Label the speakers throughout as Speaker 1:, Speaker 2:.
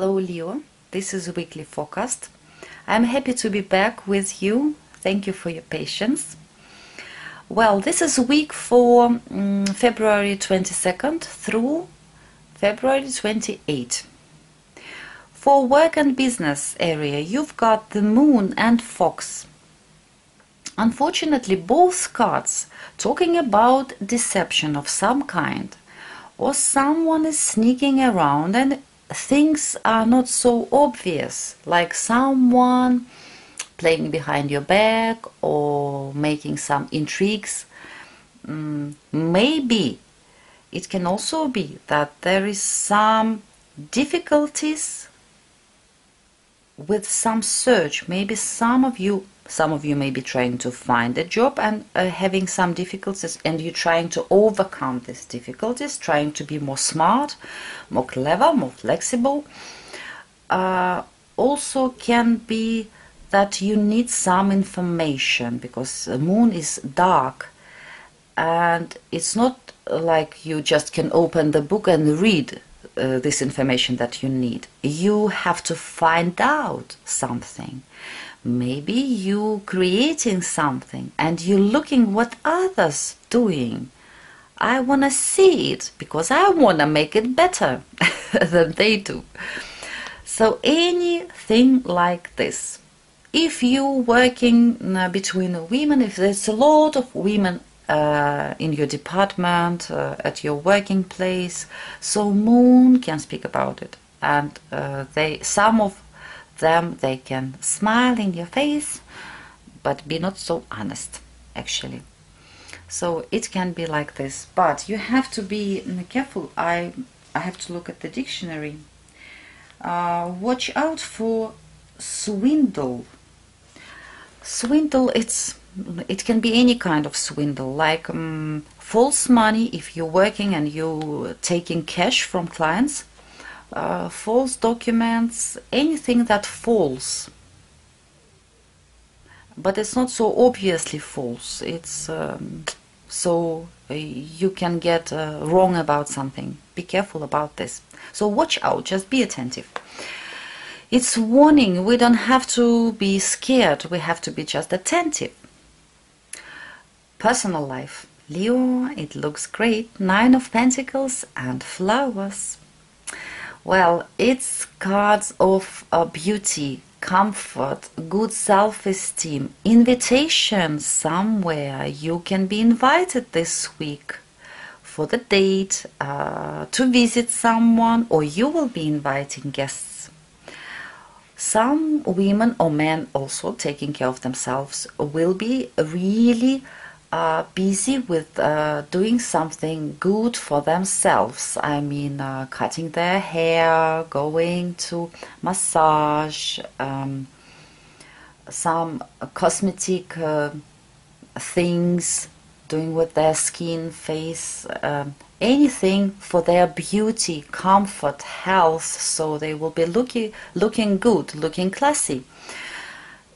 Speaker 1: Hello Leo, this is Weekly Forecast. I'm happy to be back with you. Thank you for your patience. Well, this is a week for February 22nd through February 28th. For work and business area, you've got the Moon and Fox. Unfortunately, both cards talking about deception of some kind, or someone is sneaking around and things are not so obvious, like someone playing behind your back or making some intrigues. Maybe it can also be that there is some difficulties with some search. Maybe some of you may be trying to find a job and having some difficulties, and you're trying to overcome these difficulties, trying to be more smart, more clever, more flexible. Also can be that you need some information, because the moon is dark and it's not like you just can open the book and read this information that you need. You have to find out something. Maybe you creating something and you're looking what others doing. I want to see it because I want to make it better than they do. So anything like this. If you working between women, if there's a lot of women in your department, at your working place, so moon can speak about it, and some of them, they can smile in your face but be not so honest actually. So it can be like this, but you have to be careful. I have to look at the dictionary. Watch out for swindle. Swindle, it can be any kind of swindle, like false money if you're working and you're taking cash from clients, false documents, anything that false, but it's not so obviously false. It's so you can get wrong about something. Be careful about this. So watch out, just be attentive. It's warning. We don't have to be scared, we have to be just attentive. Personal life, Leo, it looks great. 9 of Pentacles and flowers. Well, it's cards of beauty, comfort, good self-esteem, invitation somewhere. You can be invited this week for the date, to visit someone, or you will be inviting guests. Some women or men also taking care of themselves will be really busy with doing something good for themselves. I mean, cutting their hair, going to massage, some cosmetic things, doing with their skin, face, anything for their beauty, comfort, health, so they will be looking good, looking classy.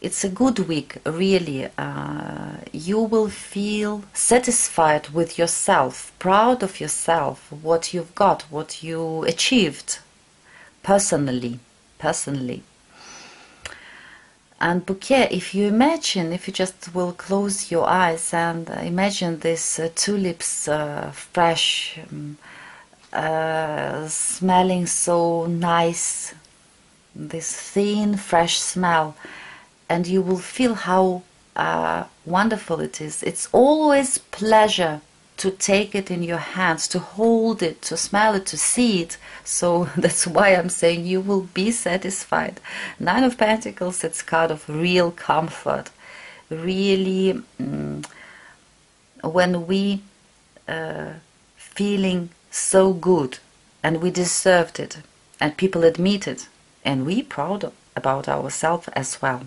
Speaker 1: It's a good week, really. You will feel satisfied with yourself, proud of yourself, what you've got, what you achieved personally. And bouquet, if you imagine, if you just will close your eyes and imagine these tulips, fresh, smelling so nice, this thin, fresh smell, and you will feel how wonderful it is. It's always pleasure to take it in your hands, to hold it, to smell it, to see it. So that's why I'm saying you will be satisfied. 9 of Pentacles, it's card of real comfort. Really, when we feeling so good and we deserved it and people admit it and we proud about ourselves as well.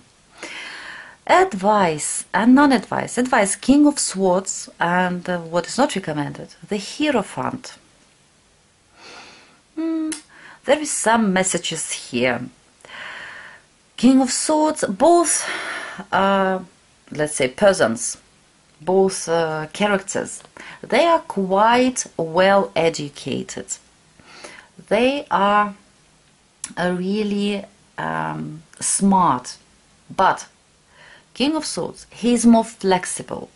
Speaker 1: Advice and non-advice. Advice, King of Swords, and what is not recommended, the Hierophant. There is some messages here. King of Swords, both, let's say, persons, both characters, they are quite well educated. They are really smart. But King of Swords, he is more flexible.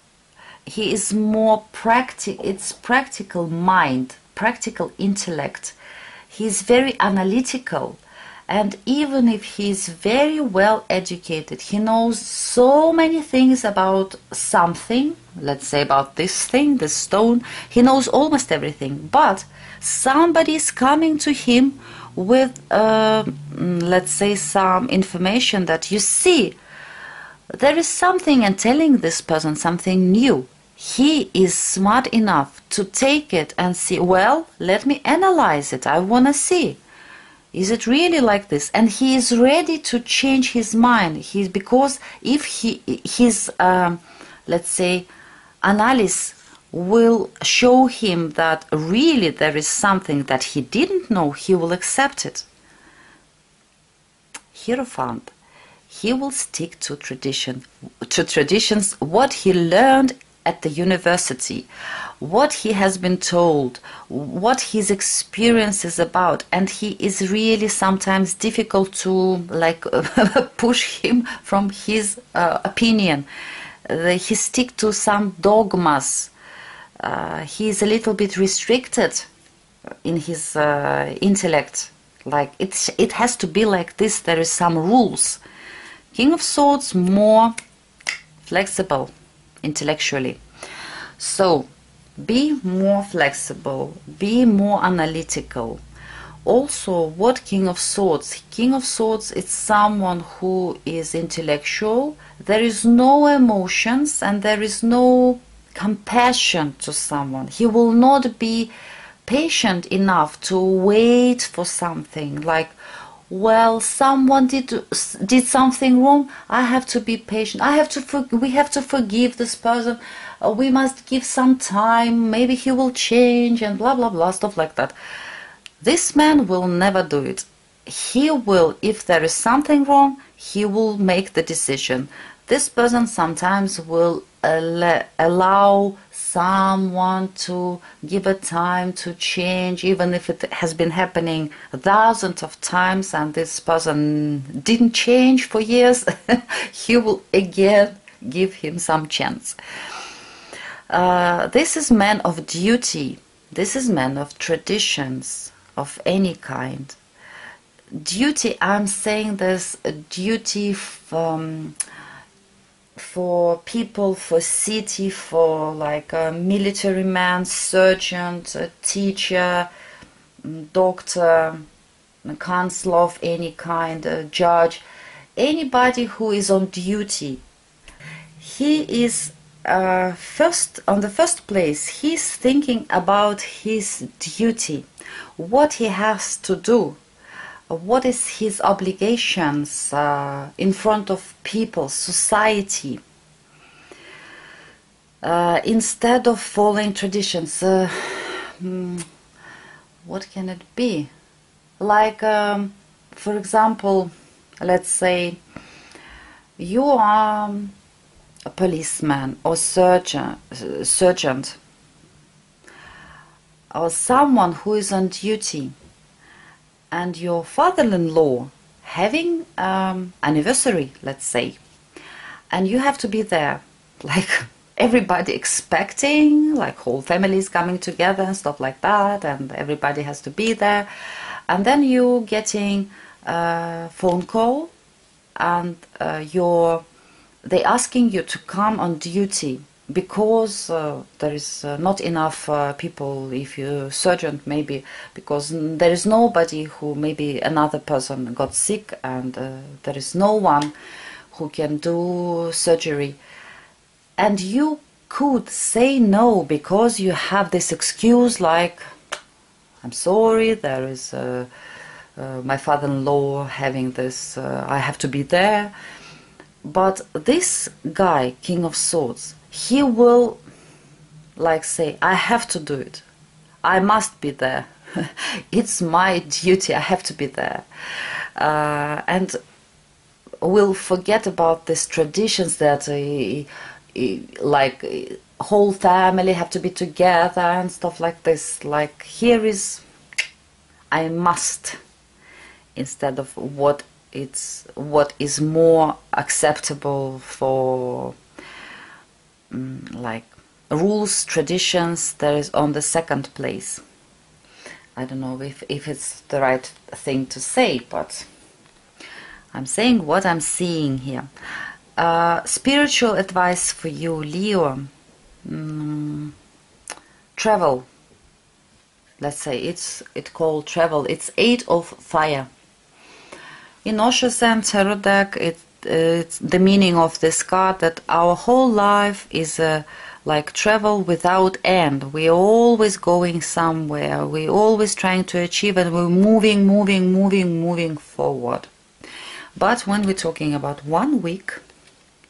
Speaker 1: He is more it's practical mind, practical intellect. He's very analytical. And even if he's very well educated, he knows so many things about something, let's say about this thing, the stone, he knows almost everything. But somebody is coming to him with, let's say, some information that you see, there is something, and telling this person something new. He is smart enough to take it and see, well, let me analyze it, I want to see. Is it really like this? And he is ready to change his mind. Because if his, let's say, analysis will show him that really there is something that he didn't know, he will accept it. Hierophant, he will stick to traditions, what he learned at the university, what he has been told, what his experience is about, and he is really sometimes difficult to push him from his opinion. He stick to some dogmas. He is a little bit restricted in his intellect. Like it has to be like this. There is some rules. King of Swords, more flexible intellectually. So be more flexible, be more analytical. Also, what King of Swords? King of Swords is someone who is intellectual. There is no emotions and there is no compassion to someone. He will not be patient enough to wait for something like, well, someone did something wrong, I have to be patient, we have to forgive this person, we must give some time, maybe he will change, and blah blah blah, stuff like that. This man will never do it. He will, if there is something wrong, he will make the decision. This person sometimes will allow someone to give a time to change, even if it has been happening thousands of times and this person didn't change for years, he will again give him some chance. This is man of duty. This is man of traditions of any kind. Duty, I'm saying this duty for people, for city, for like a military man, surgeon, a teacher, doctor, a counselor of any kind, a judge, anybody who is on duty. He is on the first place, he's thinking about his duty, what he has to do. What is his obligations in front of people, society, instead of following traditions? What can it be? Like, for example, let's say you are a policeman or sergeant or someone who is on duty, and your father-in-law having anniversary, let's say, and you have to be there, like everybody expecting, like whole family is coming together and stuff like that, and everybody has to be there, and then you getting a phone call, and they asking you to come on duty because there is not enough people, if you're surgeon maybe, because there is nobody who, maybe another person got sick and there is no one who can do surgery, and you could say no because you have this excuse like, I'm sorry, there is my father-in-law having this, I have to be there. But this guy, King of Swords, he will like say, I have to do it, I must be there, it's my duty, I have to be there, and will forget about these traditions that like whole family have to be together and stuff like this. Like, here is, I must. instead of what is more acceptable for like rules, traditions. There is on the second place. I don't know if it's the right thing to say, but I'm saying what I'm seeing here. Spiritual advice for you, Leo. Travel. Let's say it's called travel. It's 8 of fire. In Osho's and Tarot deck, it's the meaning of this card that our whole life is like travel without end. We're always going somewhere. We're always trying to achieve, and we're moving forward. But when we're talking about 1 week,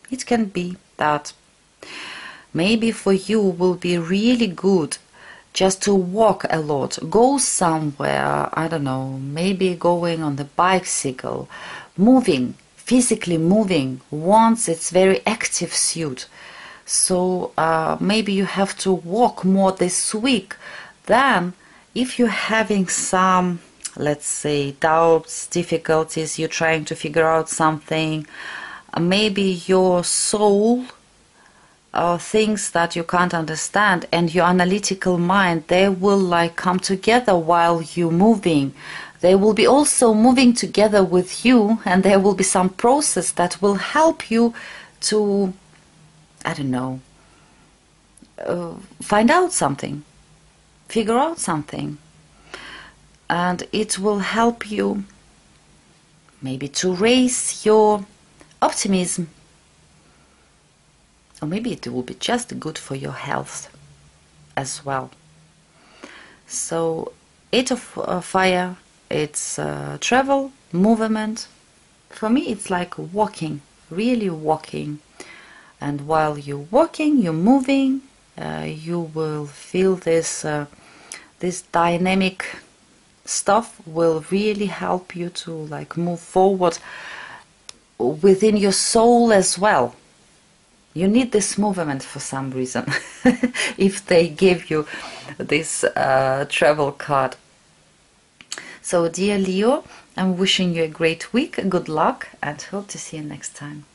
Speaker 1: it can be that maybe for you will be really good just to walk a lot, go somewhere, I don't know, maybe going on the bicycle, moving, physically moving. Once it's very active suit. So maybe you have to walk more this week. Then if you're having some, let's say, doubts, difficulties, you're trying to figure out something, maybe your soul things that you can't understand, and your analytical mind, they will like come together while you're moving. They will be also moving together with you, and there will be some process that will help you to, I don't know, find out something, figure out something, and it will help you maybe to raise your optimism. Or maybe it will be just good for your health as well. So 8 of fire, it's travel, movement. For me it's like walking, really walking. And while you're walking, you're moving, you will feel this dynamic stuff will really help you to like move forward within your soul as well. You need this movement for some reason if they give you this travel card. So dear Leo, I'm wishing you a great week, good luck, and hope to see you next time.